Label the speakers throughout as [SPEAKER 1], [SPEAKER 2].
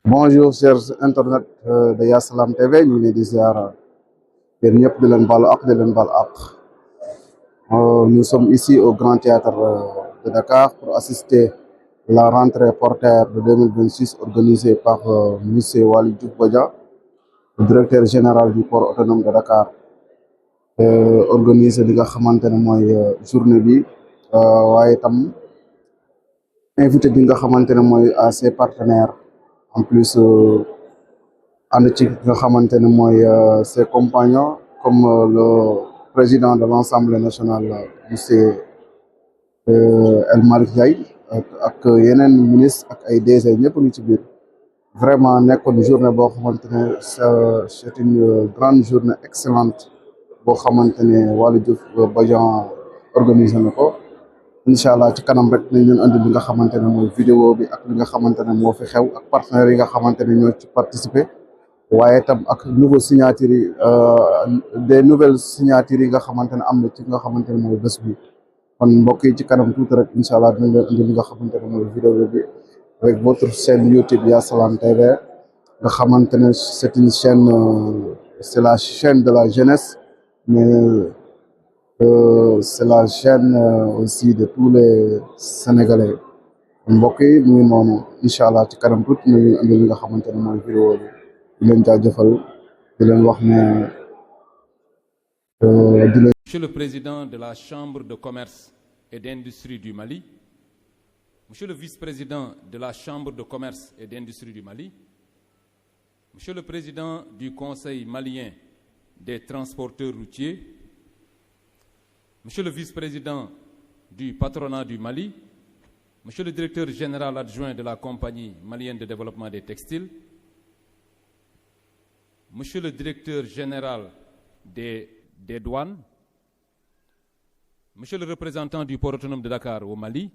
[SPEAKER 1] Bonjour chers internautes de Yasalam TV ñu ngi leen di ziara yéen ñëpp di leen baal ak. Nous sommes ici au Grand Théâtre de Dakar pour assister à la rentrée portuaire de 2026 organisée par monsieur Waly Diouf Bodian, le directeur général du port autonome de Dakar. Organiser li nga xamante ne mooy journée bi waaye tam invité bi nga xamante ne mooy à ses partenaires en plus. ànd ci nga xamante ne mooy ses compagnons comme le président de l'Assemblée nationale monsieur El Malick Ndiaye ak yeneen ministre ak ay DG ñëpp ñu ci biir vraiment nekkoon journée boo xamante ne c'est une grande journée excellente boo xamante ne Waly Diouf Bodian organisé na ko incha allah ci kanam rek nañ leen andi li nga xamante ne mooy vidéo bi ak li nga xamante ne moo fi xew ak partenaires yi nga xamante ne ñoo ci participer waaye tam ak nouveau signature yi des nouvelles signatures yi nga xamante ne am na ci nga xamante ne mooy bés bi kon mbokk yi ci kanam tuuti rek incha allah dinañ leen indi li nga xamante ne mooy vidéo bi avec votre chaîne YouTube Yasalam TV nga xamante ne c'est une chaîne c'est la chaîne de la jeunesse mais c'est la chaîne aussi de tous les Sénégalais mbokk yi mu ngi noonu incha allah ci kanam tuuti ñu indi li nga xamante ne mooy vidéo bi.
[SPEAKER 2] Monsieur le Président de la Chambre de commerce et d'industrie du Mali, Monsieur le Vice-président de la Chambre de commerce et d'industrie du Mali, Monsieur le Président du Conseil malien des transporteurs routiers, Monsieur le Vice-président du patronat du Mali, Monsieur le Directeur général adjoint de la Compagnie malienne de développement des textiles, Monsieur le Directeur général des douanes, Monsieur le représentant du port autonome de Dakar au Mali,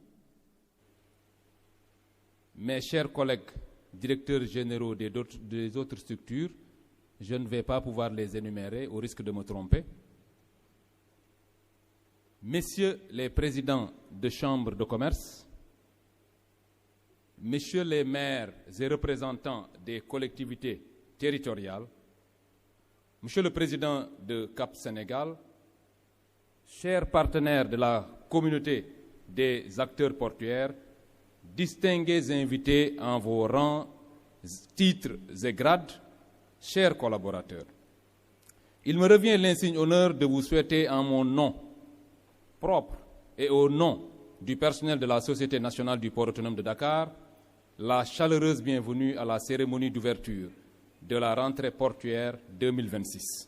[SPEAKER 2] mes chers collègues directeurs généraux des autres structures, je ne vais pas pouvoir les énumérer au risque de me tromper. Messieurs les présidents de chambres de commerce, Messieurs les maires et représentants des collectivités territoriales, Monsieur le Président de Cap Sénégal, chers partenaires de la communauté des acteurs portuaires, distingués invités en vos rangs, titres et grades, chers collaborateurs, il me revient l'insigne honneur de vous souhaiter en mon nom propre et au nom du personnel de la Société nationale du port autonome de Dakar la chaleureuse bienvenue à la cérémonie d'ouverture de la rentrée portuaire 2026.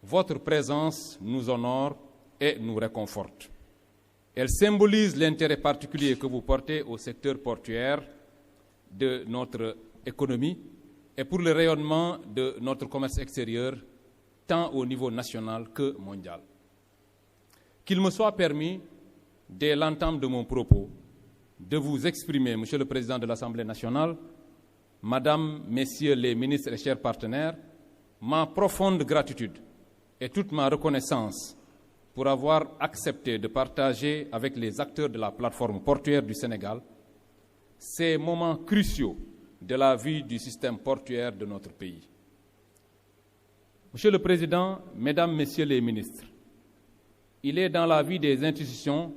[SPEAKER 2] Votre présence nous honore et nous réconforte. Elle symbolise l'intérêt particulier que vous portez au secteur portuaire de notre économie et pour le rayonnement de notre commerce extérieur, tant au niveau national que mondial. Qu'il me soit permis, dès l'entame de mon propos, de vous exprimer, Monsieur le Président de l'Assemblée nationale, Madame, Messieurs les ministres et chers partenaires, ma profonde gratitude et toute ma reconnaissance pour avoir accepté de partager avec les acteurs de la plateforme portuaire du Sénégal ces moments cruciaux de la vie du système portuaire de notre pays. Monsieur le Président, Mesdames, Messieurs les ministres, il est dans la vie des institutions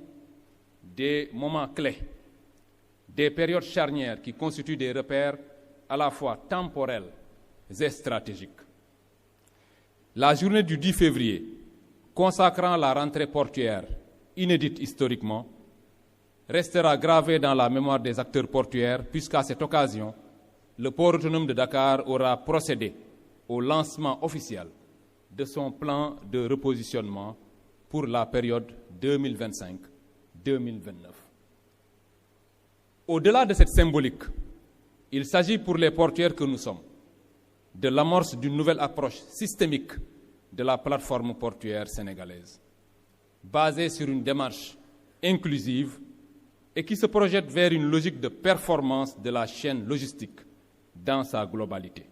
[SPEAKER 2] des moments clés, des périodes charnières qui constituent des repères à la fois temporels et stratégiques. La journée du 10 février, consacrant la rentrée portuaire, inédite historiquement, restera gravée dans la mémoire des acteurs portuaires puisqu'à cette occasion, le port autonome de Dakar aura procédé au lancement officiel de son plan de repositionnement pour la période 2025-2029. Au-delà de cette symbolique, il s'agit pour les portuaires que nous sommes de l'amorce d'une nouvelle approche systémique de la plateforme portuaire sénégalaise, basée sur une démarche inclusive et qui se projette vers une logique de performance de la chaîne logistique dans sa globalité.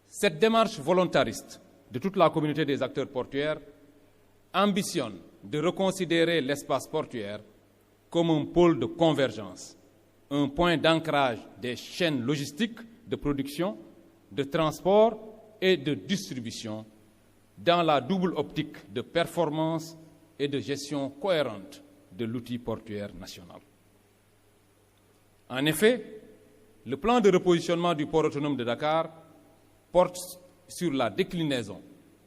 [SPEAKER 2] Cette démarche volontariste de toute la communauté des acteurs portuaires ambitionne de reconsidérer l'espace portuaire comme un pôle de convergence un point d'ancrage des chaînes logistiques de production, de transport et de distribution dans la double optique de performance et de gestion cohérente de l'outil portuaire national. En effet, le plan de repositionnement du port autonome de Dakar porte sur la déclinaison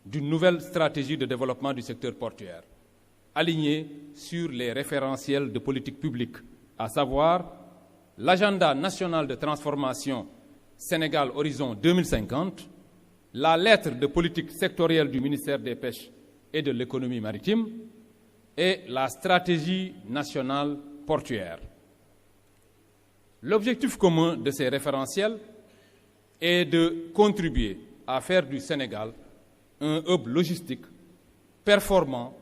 [SPEAKER 2] d'une nouvelle stratégie de développement du secteur portuaire, alignée sur les référentiels de politique publique, à savoir l'agenda national de transformation Sénégal Horizon 2050, la lettre de politique sectorielle du ministère des Pêches et de l'économie maritime et la stratégie nationale portuaire. L'objectif commun de ces référentiels est de contribuer à faire du Sénégal un hub logistique performant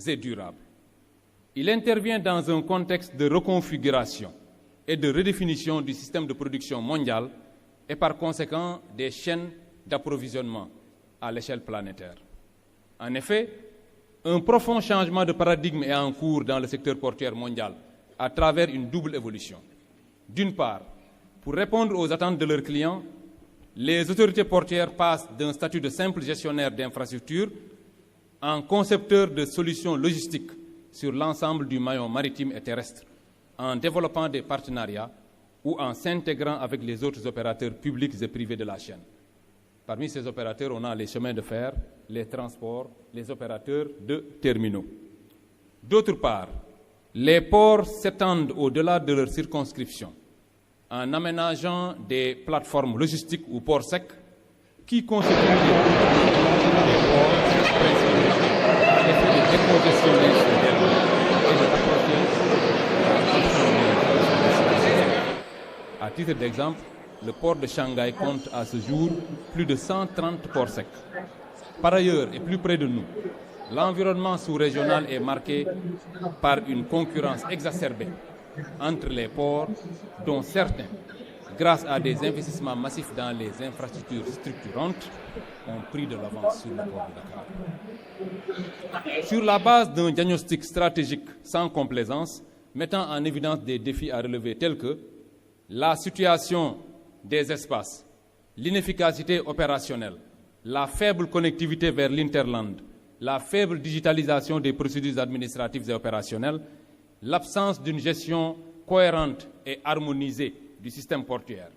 [SPEAKER 2] et durable. Il intervient dans un contexte de reconfiguration et de redéfinition du système de production mondial et par conséquent des chaînes d'approvisionnement à l'échelle planétaire. En effet, un profond changement de paradigme est en cours dans le secteur portuaire mondial à travers une double évolution. D'une part, pour répondre aux attentes de leurs clients, les autorités portuaires passent d'un statut de simple gestionnaire d'infrastructures en concepteur de solutions logistiques sur l'ensemble du maillon maritime et terrestre, en développant des partenariats ou en s'intégrant avec les autres opérateurs publics et privés de la chaîne. Parmi ces opérateurs, on a les chemins de fer, les transports, les opérateurs de terminaux. D'autre part, les ports s'étendent au-delà de leur circonscription en aménageant des plateformes logistiques ou ports secs qui constituent des ports principaux à l'effet de décongestionner ce dernier et de rapprocher. À titre d'exemple, le port de Shanghai compte à ce jour plus de 130 ports secs. Par ailleurs, et plus près de nous, l'environnement sous-régional est marqué par une concurrence exacerbée entre les ports, dont certains, grâce à des investissements massifs dans les infrastructures structurantes, ont pris de l'avance sur le port de Dakar. Sur la base d'un diagnostic stratégique sans complaisance, mettant en évidence des défis à relever tels que la situation des espaces, l'inefficacité opérationnelle, la faible connectivité vers l'interland, la faible digitalisation des procédures administratives et opérationnelles, l'absence d'une gestion cohérente et harmonisée du système portuaire.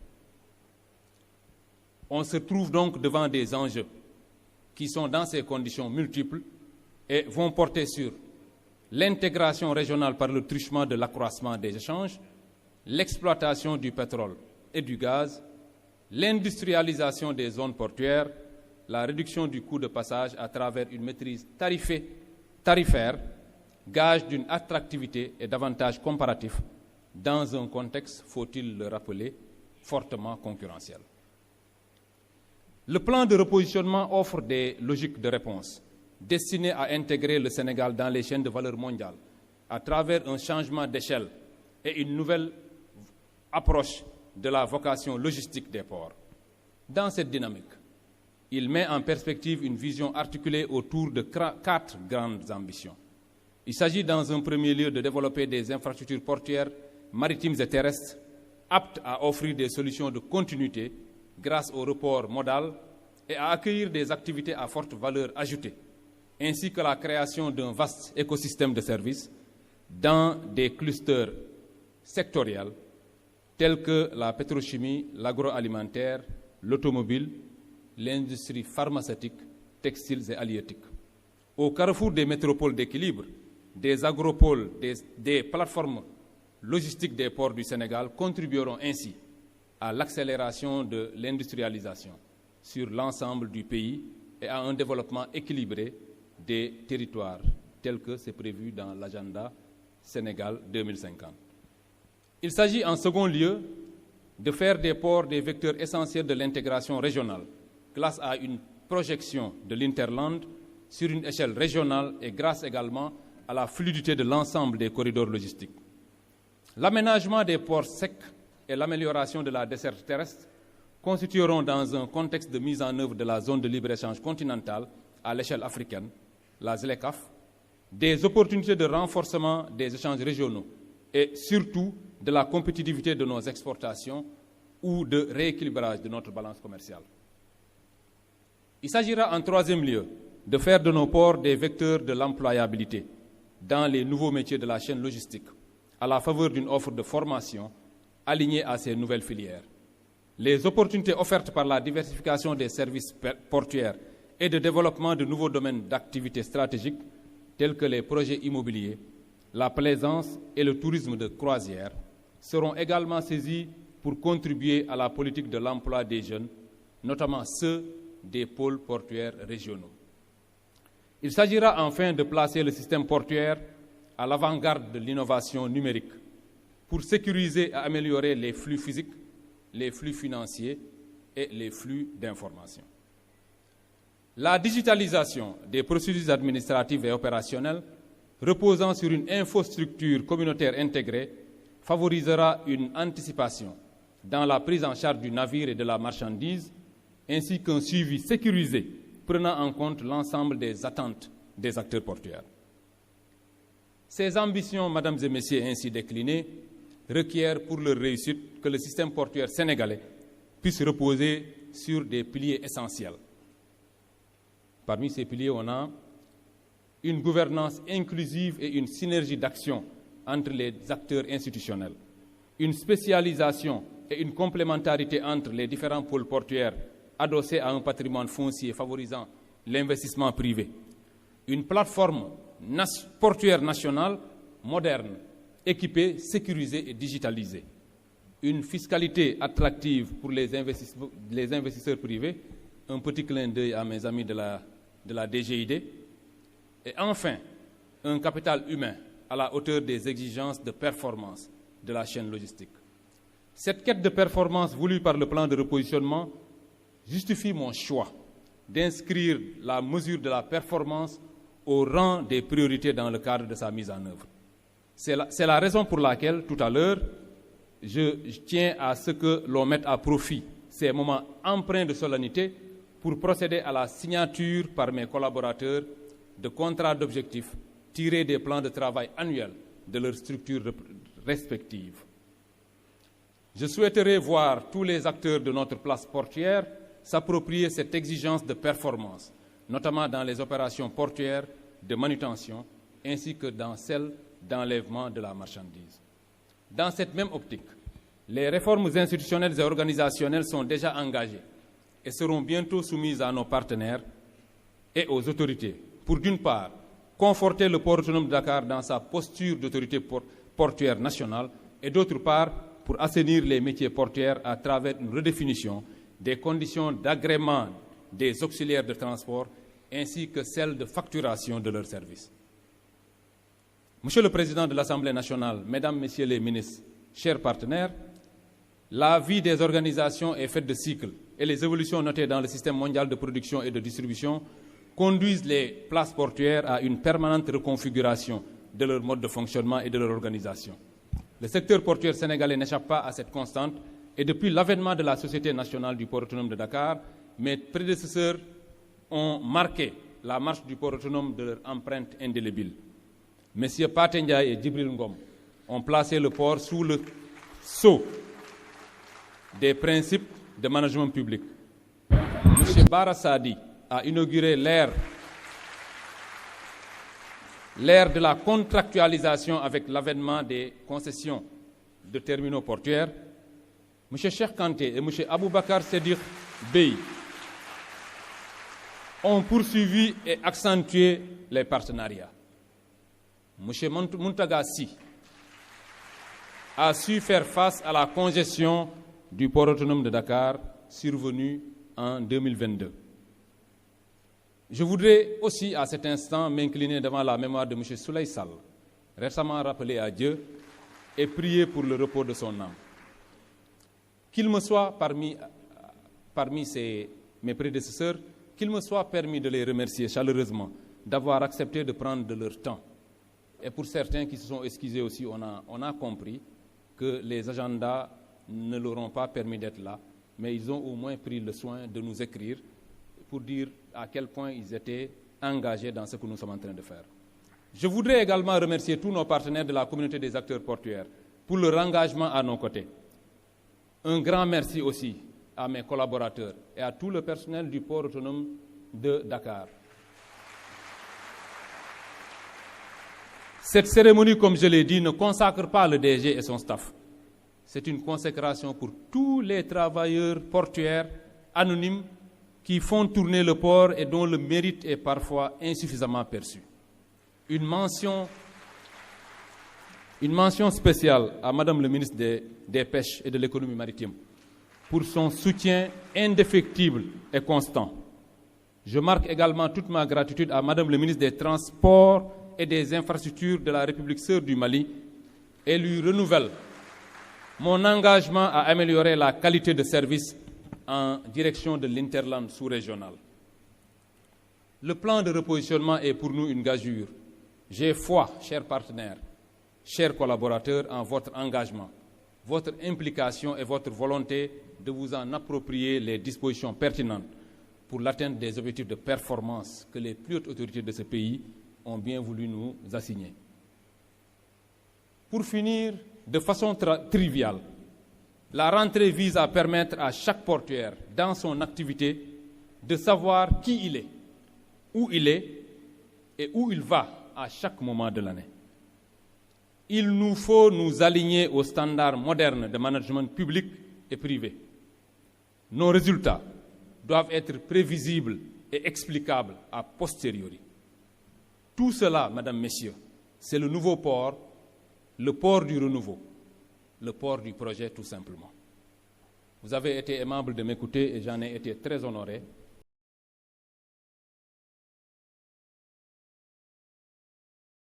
[SPEAKER 2] On se trouve donc devant des enjeux qui sont dans ces conditions multiples et vont porter sur l'intégration régionale par le truchement de l'accroissement des échanges, l'exploitation du pétrole et du gaz, l'industrialisation des zones portuaires, la réduction du coût de passage à travers une maîtrise tarifaire, gage d'une attractivité et d'avantages comparatifs dans un contexte, faut-il le rappeler, fortement concurrentiel. Le plan de repositionnement offre des logiques de réponse destinées à intégrer le Sénégal dans les chaînes de valeur mondiale à travers un changement d'échelle et une nouvelle approche de la vocation logistique des ports. Dans cette dynamique, il met en perspective une vision articulée autour de 4 grandes ambitions. Il s'agit dans un premier lieu de développer des infrastructures portuaires, maritimes et terrestres aptes à offrir des solutions de continuité grâce au report modal et à accueillir des activités à forte valeur ajoutée, ainsi que la création d'un vaste écosystème de services dans des clusters sectoriels tels que la pétrochimie, l'agroalimentaire, l'automobile, l'industrie pharmaceutique, textiles et halieutique. Au carrefour des métropoles d'équilibre, des agropoles, des plateformes logistiques des ports du Sénégal contribueront ainsi à l'accélération de l'industrialisation sur l'ensemble du pays et à un développement équilibré des territoires, tel que c'est prévu dans l'agenda Sénégal 2050. Il s'agit en second lieu de faire des ports des vecteurs essentiels de l'intégration régionale grâce à une projection de l'interland sur une échelle régionale et grâce également à la fluidité de l'ensemble des corridors logistiques. L'aménagement des ports secs et l'amélioration de la desserte terrestre constitueront dans un contexte de mise en œuvre de la zone de libre-échange continentale à l'échelle africaine, la ZLECAf, des opportunités de renforcement des échanges régionaux et surtout de la compétitivité de nos exportations ou de rééquilibrage de notre balance commerciale. Il s'agira en troisième lieu de faire de nos ports des vecteurs de l'employabilité dans les nouveaux métiers de la chaîne logistique, à la faveur d'une offre de formation alignée à ces nouvelles filières. Les opportunités offertes par la diversification des services portuaires et de développement de nouveaux domaines d'activité stratégiques tels que les projets immobiliers, la plaisance et le tourisme de croisière seront également saisis pour contribuer à la politique de l'emploi des jeunes, notamment ceux des pôles portuaires régionaux. Il s'agira enfin de placer le système portuaire à l'avant-garde de l'innovation numérique pour sécuriser et améliorer les flux physiques, les flux financiers et les flux d'information. La digitalisation des procédures administratives et opérationnelles reposant sur une infrastructure communautaire intégrée favorisera une anticipation dans la prise en charge du navire et de la marchandise, ainsi qu'un suivi sécurisé prenant en compte l'ensemble des attentes des acteurs portuaires. Ces ambitions, mesdames et messieurs, ainsi déclinées, requièrent pour leur réussite que le système portuaire sénégalais puisse reposer sur des piliers essentiels. Parmi ces piliers, on a une gouvernance inclusive et une synergie d'action entre les acteurs institutionnels, une spécialisation et une complémentarité entre les différents pôles portuaires adossés à un patrimoine foncier favorisant l'investissement privé, une plateforme portuaire nationale moderne, équipée, sécurisée et digitalisée, une fiscalité attractive pour les investisseurs privés, un petit clin d'œil à mes amis de la DGID, et enfin, un capital humain à la hauteur des exigences de performance de la chaîne logistique. Cette quête de performance voulue par le plan de repositionnement justifie mon choix d'inscrire la mesure de la performance au rang des priorités dans le cadre de sa mise en œuvre. C'est la raison pour laquelle, tout à l'heure, je tiens à ce que l'on mette à profit ces moments empreints de solennité pour procéder à la signature par mes collaborateurs de contrats d'objectifs tirés des plans de travail annuels de leurs structures respectives. Je souhaiterais voir tous les acteurs de notre place portuaire s'approprier cette exigence de performance, notamment dans les opérations portuaires de manutention ainsi que dans celles d'enlèvement de la marchandise. Dans cette même optique, les réformes institutionnelles et organisationnelles sont déjà engagées et seront bientôt soumises à nos partenaires et aux autorités pour, d'une part, conforter le port autonome de Dakar dans sa posture d'autorité portuaire nationale et, d'autre part, pour assainir les métiers portuaires à travers une redéfinition des conditions d'agrément des auxiliaires de transport ainsi que celles de facturation de leurs services. Monsieur le Président de l'Assemblée nationale, Mesdames, Messieurs les ministres, chers partenaires, la vie des organisations est faite de cycles et les évolutions notées dans le système mondial de production et de distribution conduisent les places portuaires à une permanente reconfiguration de leur mode de fonctionnement et de leur organisation. Le secteur portuaire sénégalais n'échappe pas à cette constante et depuis l'avènement de la Société nationale du port autonome de Dakar, mes prédécesseurs ont marqué la marche du port autonome de leur empreinte indélébile. Messieurs Pathé Ndiaye et Djibril Ngom ont placé le port sous le sceau des principes de management public. Monsieur Bara Sadi a inauguré l'ère de la contractualisation avec l'avènement des concessions de terminaux portuaires. M. Cheikh Kanté et M. Aboubakar Sédir Bey ont poursuivi et accentué les partenariats. M. Mountaga Sy a su faire face à la congestion du port autonome de Dakar survenue en 2022. Je voudrais aussi à cet instant m'incliner devant la mémoire de M. Souley Sall, récemment rappelé à Dieu, et prier pour le repos de son âme. Qu'il me soit parmi mes prédécesseurs, qu'il me soit permis de les remercier chaleureusement d'avoir accepté de prendre de leur temps. Et pour certains qui se sont excusés aussi, on a compris que les agendas ne leur ont pas permis d'être là, mais ils ont au moins pris le soin de nous écrire pour dire à quel point ils étaient engagés dans ce que nous sommes en train de faire. Je voudrais également remercier tous nos partenaires de la communauté des acteurs portuaires pour leur engagement à nos côtés. Un grand merci aussi à mes collaborateurs et à tout le personnel du port autonome de Dakar. Cette cérémonie, comme je l'ai dit, ne consacre pas le DG et son staff. C'est une consécration pour tous les travailleurs portuaires anonymes qui font tourner le port et dont le mérite est parfois insuffisamment perçu. Une mention spéciale à Madame le ministre des Pêches et de l'Économie maritime pour son soutien indéfectible et constant. Je marque également toute ma gratitude à Madame le ministre des Transports et des Infrastructures de la République sœur du Mali et lui renouvelle mon engagement à améliorer la qualité de service en direction de l'Interland sous-régional. Le plan de repositionnement est pour nous une gageure. J'ai foi, chers partenaires, chers collaborateurs, en votre engagement, votre implication et votre volonté de vous en approprier les dispositions pertinentes pour l'atteinte des objectifs de performance que les plus hautes autorités de ce pays ont bien voulu nous assigner. Pour finir, de façon triviale, la rentrée vise à permettre à chaque portuaire, dans son activité, de savoir qui il est, où il est et où il va à chaque moment de l'année. Il nous faut nous aligner aux standards modernes de management public et privé. Nos résultats doivent être prévisibles et explicables a posteriori. Tout cela, Mesdames, Messieurs, c'est le nouveau port, le port du renouveau, le port du projet tout simplement. Vous avez été aimable de m'écouter et j'en ai été très honoré.